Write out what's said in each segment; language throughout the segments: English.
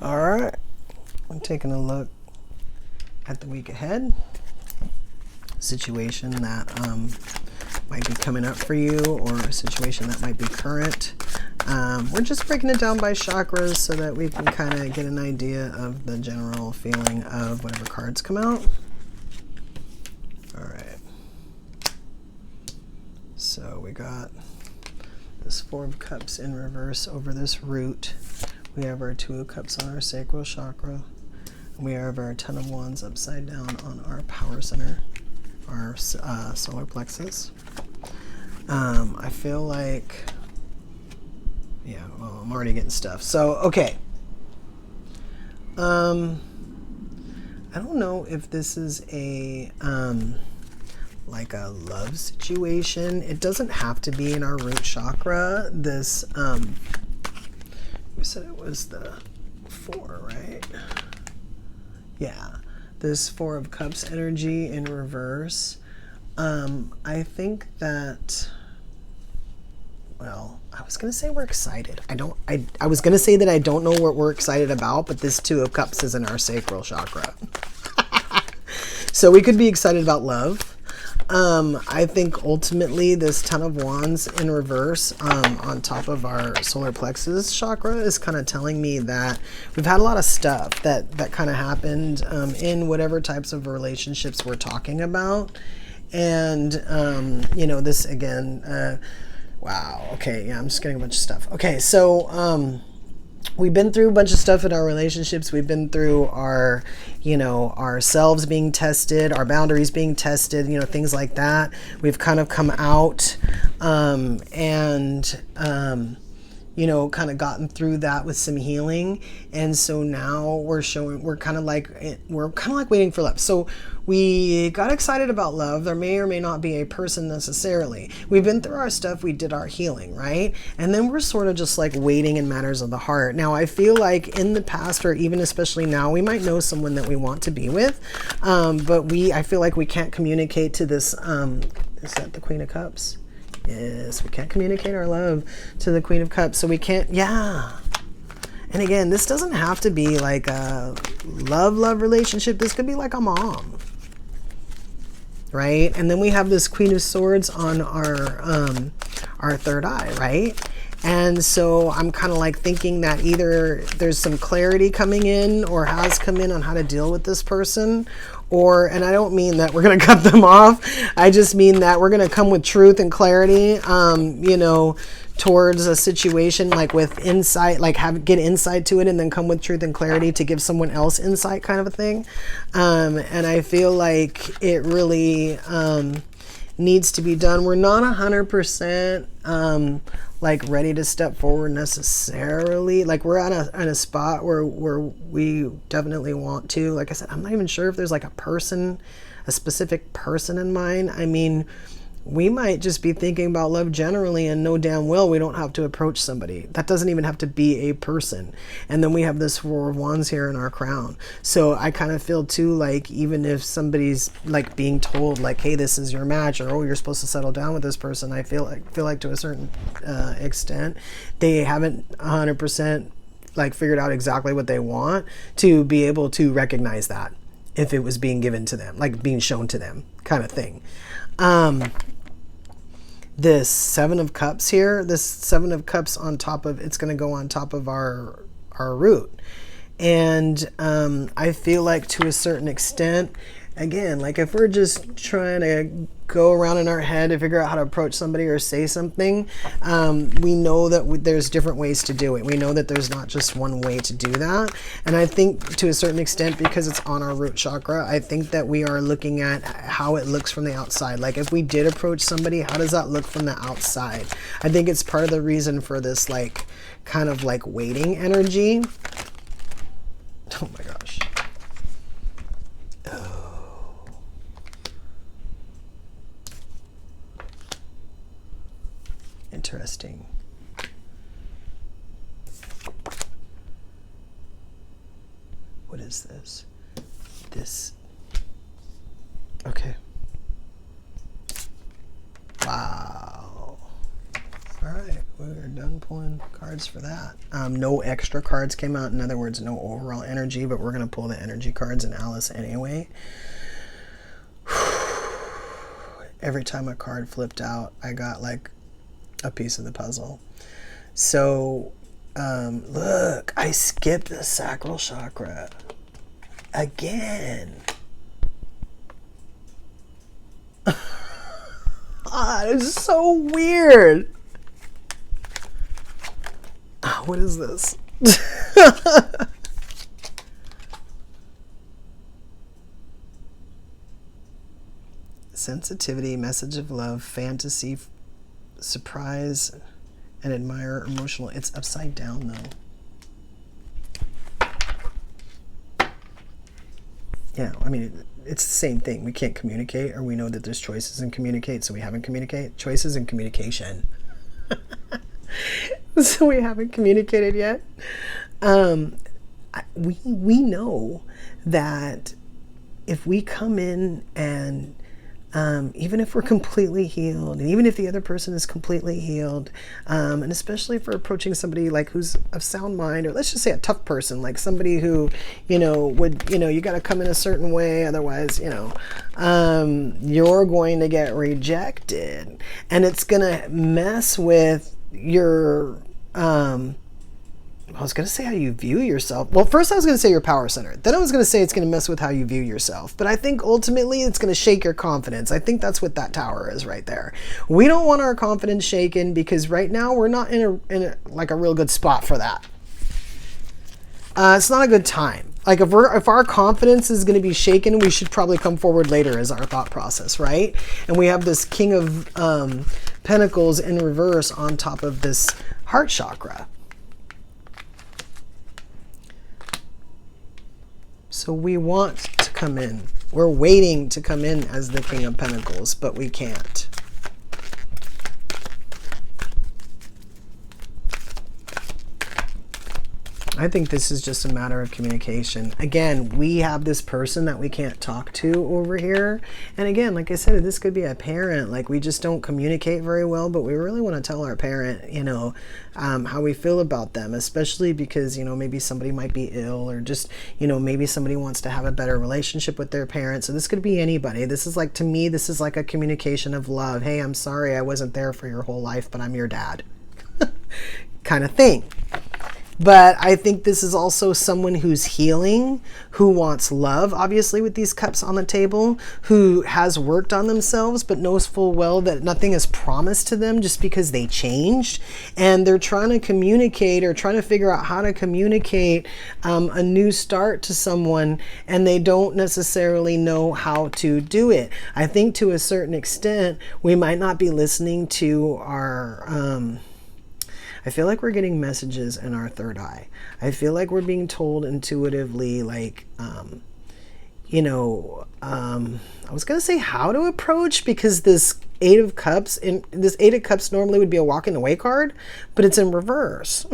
All right, I'm taking a look at the week ahead. Situation that might be coming up for you, or a situation that might be current. We're just breaking it down by chakras so that we can kind of get an idea of the general feeling of whatever cards come out. All right. So we got this Four of Cups in reverse over this root. We have our Two of Cups on our sacral chakra. We have our Ten of Wands upside down on our power center, our solar plexus. I feel like, yeah, well, I'm already getting stuff. So, okay. I don't know if this is a, like a love situation. It doesn't have to be in our root chakra. This, we said it was the 4, right? Yeah, this Four of Cups energy in reverse. I think that, well, I was going to say we're excited. I was going to say that I don't know what we're excited about, but this Two of Cups is in our sacral chakra. So we could be excited about love. I think ultimately this Ten of Wands in reverse on top of our solar plexus chakra is kind of telling me that we've had a lot of stuff that kind of happened in whatever types of relationships we're talking about. And, you know, this again, wow. Okay. Yeah, I'm just getting a bunch of stuff. Okay. So, we've been through a bunch of stuff in our relationships. We've been through our, you know, ourselves being tested, our boundaries being tested, you know, things like that. We've kind of come out, you know, kind of gotten through that with some healing. And so now we're kind of like waiting for love. So we got excited about love. There may or may not be a person necessarily. We've been through our stuff. We did our healing, right? And then we're sort of just like waiting in matters of the heart. Now, I feel like in the past, or even especially now, we might know someone that we want to be with. But I feel like we can't communicate to this, is that the Queen of Cups? Yes, we can't communicate our love to the Queen of Cups. So we can't, yeah. And again, this doesn't have to be like a love relationship. This could be like a mom. Right? And then we have this Queen of Swords on our third eye, right? And so I'm kind of like thinking that either there's some clarity coming in or has come in on how to deal with this person, and I don't mean that we're going to cut them off. I just mean that we're going to come with truth and clarity, you know, towards a situation, like with insight, like get insight to it and then come with truth and clarity to give someone else insight, kind of a thing. And I feel like it really needs to be done. We're not 100% like ready to step forward necessarily. Like we're at a spot where we definitely want to. Like I said, I'm not even sure if there's like a specific person in mind. I mean, we might just be thinking about love generally and know damn well we don't have to approach somebody. That doesn't even have to be a person. And then we have this Four of Wands here in our crown. So I kind of feel too like even if somebody's like being told like, hey, this is your match, or oh, you're supposed to settle down with this person, I feel like to a certain extent they haven't 100% like figured out exactly what they want to be able to recognize that if it was being given to them, like being shown to them, kind of thing. This Seven of Cups here, this Seven of Cups on top of, it's going to go on top of our root. And I feel like to a certain extent, again, like if we're just trying to go around in our head to figure out how to approach somebody or say something, we know that there's different ways to do it. We know that there's not just one way to do that. And I think to a certain extent, because it's on our root chakra, I think that we are looking at how it looks from the outside. Like if we did approach somebody, how does that look from the outside? I think it's part of the reason for this like kind of like waiting energy. Oh my gosh. Oh. Interesting. What is this? This. Okay. Wow. All right, we're done pulling cards for that. No extra cards came out. In other words, no overall energy, but we're going to pull the energy cards in Alice anyway. Every time a card flipped out, I got like a piece of the puzzle. So, look, I skipped the sacral chakra again. It's so weird. What is this? Sensitivity, message of love, fantasy, surprise, and admire, emotional. It's upside down though. Yeah, I mean, it's the same thing. We can't communicate, or we know that there's choices in communicate, so we haven't communicate. Choices in communication. So we haven't communicated yet. We know that if we come in and even if we're completely healed, and even if the other person is completely healed, and especially if we're approaching somebody like who's of sound mind, or let's just say a tough person, like somebody who, would, you got to come in a certain way, otherwise, you're going to get rejected, and it's going to mess with your, I was going to say how you view yourself. Well, first I was going to say your power center. Then I was going to say it's going to mess with how you view yourself. But I think ultimately it's going to shake your confidence. I think that's what that tower is right there. We don't want our confidence shaken because right now we're not in a like a real good spot for that. It's not a good time. Like if our confidence is going to be shaken, we should probably come forward later as our thought process, right? And we have this King of Pentacles in reverse on top of this heart chakra. So we want to come in. We're waiting to come in as the King of Pentacles, but we can't. I think this is just a matter of communication. Again, we have this person that we can't talk to over here. And again, like I said, this could be a parent. Like we just don't communicate very well, but we really want to tell our parent, how we feel about them, especially because, maybe somebody might be ill, or just, maybe somebody wants to have a better relationship with their parents. So this could be anybody. This is like, to me, this is like a communication of love. Hey, I'm sorry I wasn't there for your whole life, but I'm your dad kind of thing. But I think this is also someone who's healing, who wants love, obviously, with these cups on the table, who has worked on themselves, but knows full well that nothing is promised to them just because they changed. And they're trying to communicate, or trying to figure out how to communicate a new start to someone, and they don't necessarily know how to do it. I think to a certain extent, we might not be listening to our... I feel like we're getting messages in our third eye. I feel like we're being told intuitively, like, I was going to say how to approach, because this Eight of Cups normally would be a walking away card, but it's in reverse.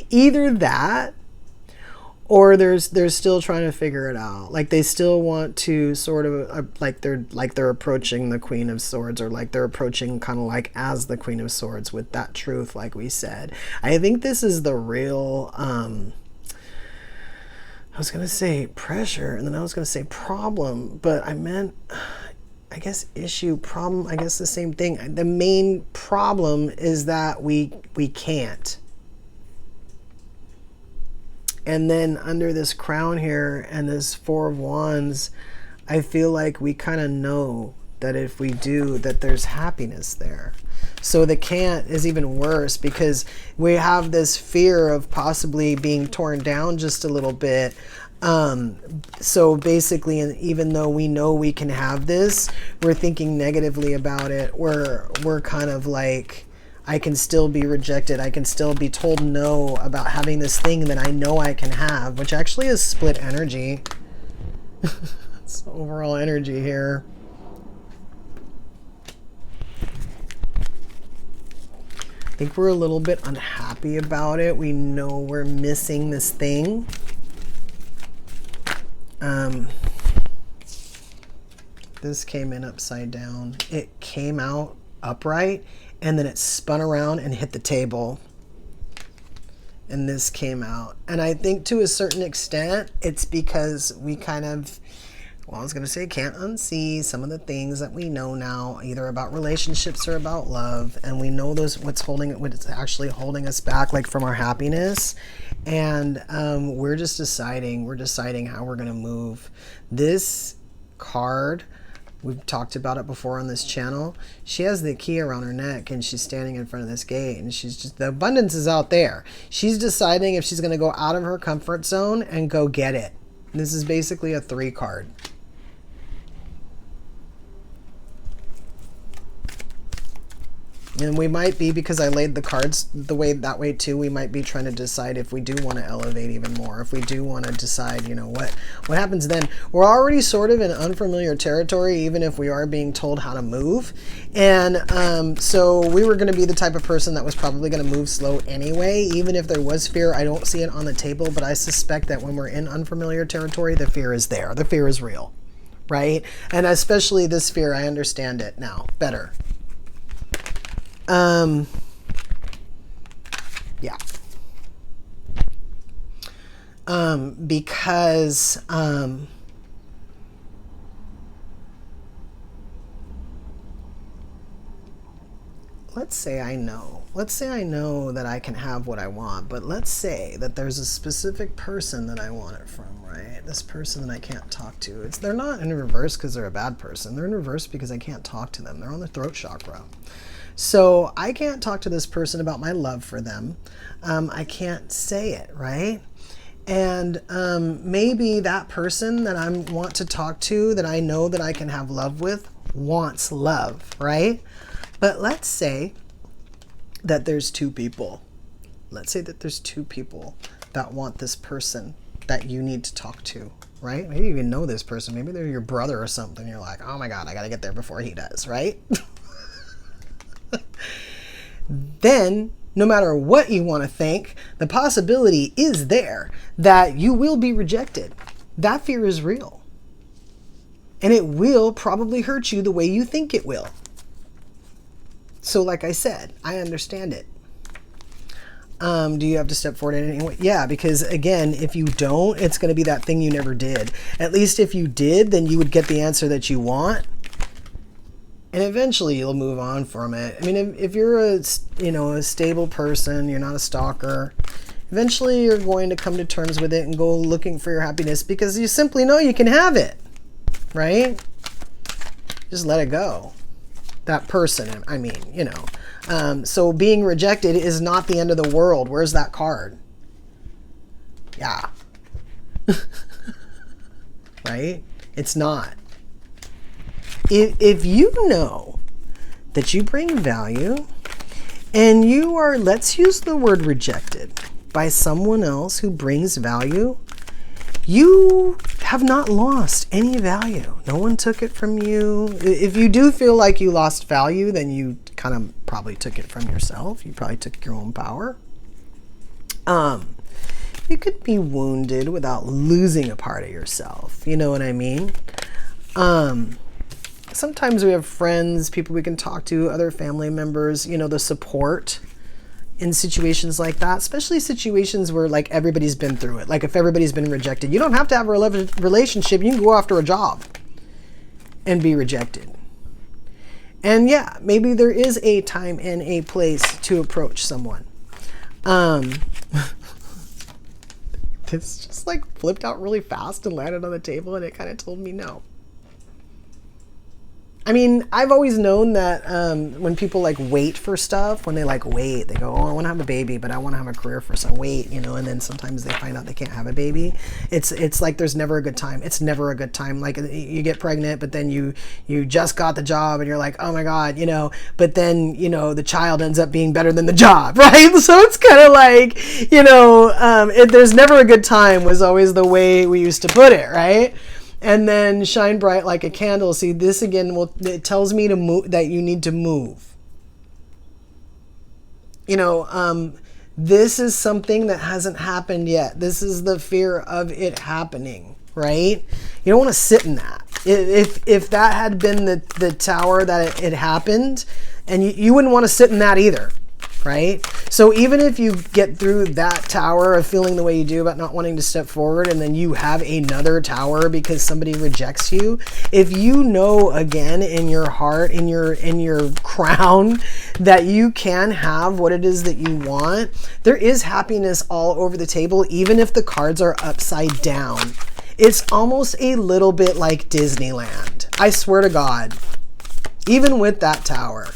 Either that, or they're still trying to figure it out. Like they still want to sort of like they're approaching the Queen of Swords, or like they're approaching kind of like as the Queen of Swords with that truth, like we said. I think this is the real I was gonna say pressure, and then I was gonna say problem, but I meant, I guess, issue, problem, I guess the same thing. The main problem is that we can't. And then under this crown here and this Four of Wands, I feel like we kind of know that if we do, that there's happiness there. So the can't is even worse, because we have this fear of possibly being torn down just a little bit. So basically, even though we know we can have this, we're thinking negatively about it. We're kind of like, I can still be rejected. I can still be told no about having this thing that I know I can have, which actually is split energy. It's the overall energy here. I think we're a little bit unhappy about it. We know we're missing this thing. This came in upside down. It came out upright, and then it spun around and hit the table. And this came out. And I think to a certain extent, it's because we kind of, well, I was going to say can't unsee some of the things that we know now, either about relationships or about love. And we know what's actually holding us back, like from our happiness. And we're deciding how we're going to move. This card, we've talked about it before on this channel. She has the key around her neck and she's standing in front of this gate, and the abundance is out there. She's deciding if she's going to go out of her comfort zone and go get it. This is basically a 3 card. And we might be, because I laid the cards that way too, we might be trying to decide if we do want to elevate even more, if we do want to decide, what happens then. We're already sort of in unfamiliar territory, even if we are being told how to move. And so we were going to be the type of person that was probably going to move slow anyway. Even if there was fear, I don't see it on the table, but I suspect that when we're in unfamiliar territory, the fear is there. The fear is real, right? And especially this fear, I understand it now better. Yeah. Because, let's say I know that I can have what I want, but let's say that there's a specific person that I want it from, right? This person that I can't talk to. They're not in reverse because they're a bad person. They're in reverse because I can't talk to them. They're on the throat chakra. So I can't talk to this person about my love for them. I can't say it, right? And maybe that person that I want to talk to, that I know that I can have love with, wants love, right? But let's say that there's 2 people. Let's say that there's 2 people that want this person that you need to talk to, right? Maybe you even know this person. Maybe they're your brother or something. You're like, oh my God, I got to get there before he does, right? Then, no matter what you want to think, the possibility is there that you will be rejected. That fear is real. And it will probably hurt you the way you think it will. So like I said, I understand it. Do you have to step forward in any way? Yeah, because again, if you don't, it's going to be that thing you never did. At least if you did, then you would get the answer that you want. And eventually you'll move on from it. I mean, if you're a stable person, you're not a stalker, eventually you're going to come to terms with it and go looking for your happiness because you simply know you can have it, right? Just let it go. That person, I mean, so being rejected is not the end of the world. Where's that card? Yeah. Right? It's not. If you know that you bring value and you are, let's use the word rejected, by someone else who brings value, you have not lost any value. No one took it from you. If you do feel like you lost value, then you kind of probably took it from yourself. You probably took your own power. You could be wounded without losing a part of yourself. You know what I mean? Sometimes we have friends, people we can talk to, other family members, the support in situations like that, especially situations where like everybody's been through it. Like if everybody's been rejected, you don't have to have a relationship. You can go after a job and be rejected. And yeah, maybe there is a time and a place to approach someone. This just like flipped out really fast and landed on the table, and it kind of told me no. I mean, I've always known that when people like wait for stuff, when they like wait, they go, oh, I want to have a baby, but I want to have a career for some wait, and then sometimes they find out they can't have a baby. It's like there's never a good time. It's never a good time. Like you get pregnant, but then you just got the job and you're like, oh my God, but then, the child ends up being better than the job, right? So it's kind of like, there's never a good time was always the way we used to put it, right? And then shine bright like a candle. See, this again, it tells me to move, that you need to move. This is something that hasn't happened yet. This is the fear of it happening, right? You don't want to sit in that. If that had been the tower that it happened, and you wouldn't want to sit in that either, right? So even if you get through that tower of feeling the way you do about not wanting to step forward, and then you have another tower because somebody rejects you, if you know again in your heart, in your crown, that you can have what it is that you want, there is happiness all over the table, even if the cards are upside down. It's almost a little bit like Disneyland. I swear to God, even with that tower.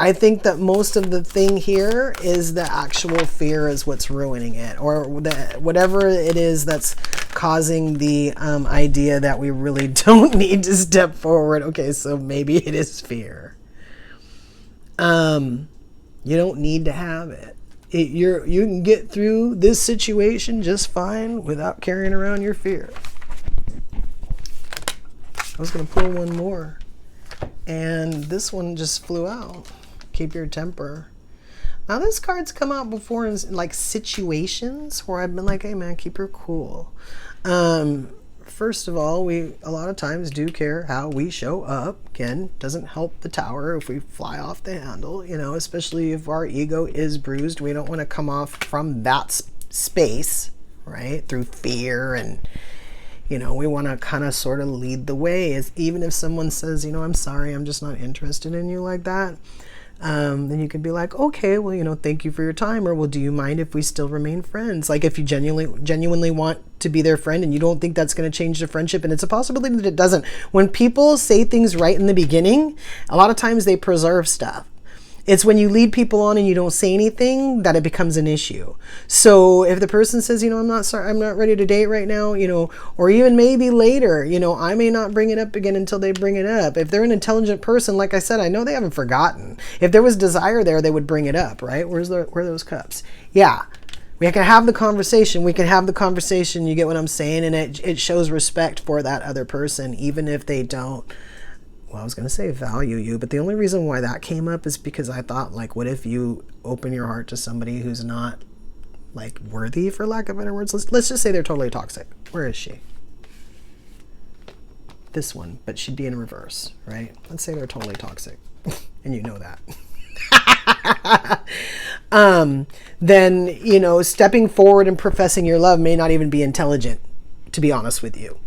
I think that most of the thing here is the actual fear is what's ruining it, or whatever it is that's causing the idea that we really don't need to step forward. Okay, so maybe it is fear. You don't need to have it. You can get through this situation just fine without carrying around your fear. I was going to pull one more, and this one just flew out. Keep your temper. Now this card's come out before in like situations where I've been like, hey man, keep your cool. First of all, we a lot of times do care how we show up. Again, doesn't help the tower if we fly off the handle, you know, especially if our ego is bruised. We don't want to come off from that space, right? Through fear, and you know, we want to kind of sort of lead the way. Is even if someone says, you know, I'm sorry, I'm just not interested in you like that. Then you could be like, okay, well, you know, thank you for your time, or well, do you mind if we still remain friends? Like if you genuinely want to be their friend and you don't think that's going to change the friendship, and it's a possibility that it doesn't. When people say things right in the beginning, a lot of times they preserve stuff. It's when you lead people on and you don't say anything that it becomes an issue. So if the person says, you know, I'm not ready to date right now, you know, or even maybe later, you know, I may not bring it up again until they bring it up. If they're an intelligent person, like I said, I know they haven't forgotten. If there was desire there, they would bring it up, right? Where are those cups? Yeah. We can have the conversation. We can have the conversation. You get what I'm saying? And it shows respect for that other person, even if they don't, well, I was going to say value you, but the only reason why that came up is because I thought, like, what if you open your heart to somebody who's not, like, worthy, for lack of better words? Let's just say they're totally toxic. Where is she? This one, but she'd be in reverse, right? Let's say they're totally toxic, and you know that. Then, you know, stepping forward and professing your love may not even be intelligent, to be honest with you.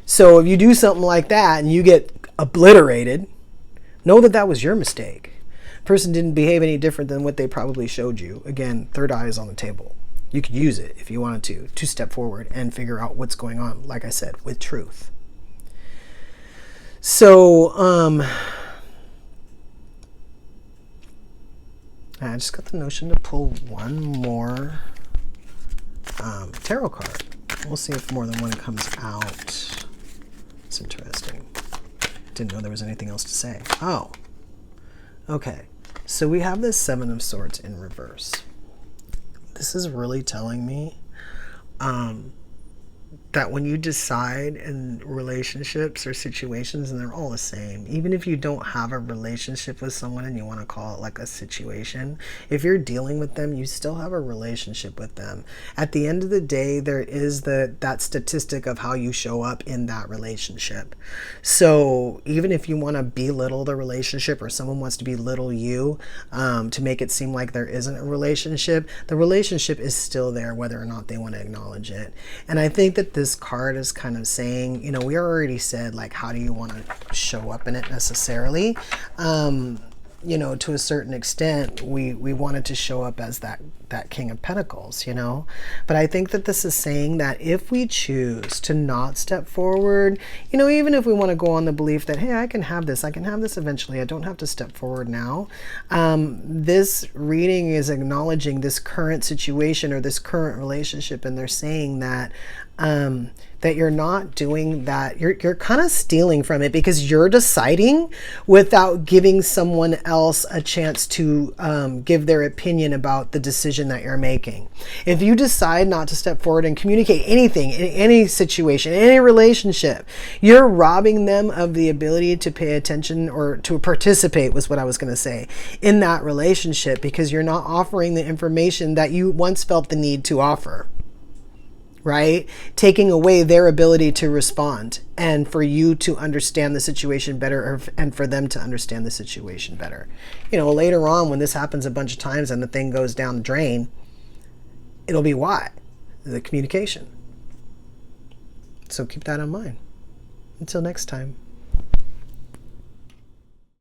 So if you do something like that and you get obliterated, know that that was your mistake. Person didn't behave any different than what they probably showed you. Again, third eye is on the table. You could use it if you wanted to step forward and figure out what's going on, like I said, with truth. So, I just got the notion to pull one more tarot card. We'll see if more than one comes out. It's interesting. Didn't know there was anything else to say. Oh, okay. So we have this Seven of Swords in reverse. This is really telling me that when you decide in relationships or situations, and they're all the same, even if you don't have a relationship with someone and you want to call it like a situation, if you're dealing with them, you still have a relationship with them. At the end of the day, there is that statistic of how you show up in that relationship. So even if you want to belittle the relationship, or someone wants to belittle you to make it seem like there isn't a relationship, the relationship is still there whether or not they want to acknowledge it. And I think that this card is kind of saying, you know, we already said, like, how do you want to show up in it necessarily? You know, to a certain extent, we wanted to show up as that King of Pentacles, you know. But I think that this is saying that if we choose to not step forward, you know, even if we want to go on the belief that, hey, I can have this eventually, I don't have to step forward now. This reading is acknowledging this current situation or this current relationship, and they're saying that that you're not doing that. You're kind of stealing from it because you're deciding without giving someone else a chance to give their opinion about the decision that you're making. If you decide not to step forward and communicate anything in any situation, in any relationship, you're robbing them of the ability to pay attention or to participate, was what I was going to say, in that relationship, because you're not offering the information that you once felt the need to offer. right? Taking away their ability to respond and for you to understand the situation better, and for them to understand the situation better. You know, later on when this happens a bunch of times and the thing goes down the drain, it'll be why? The communication. So keep that in mind. Until next time.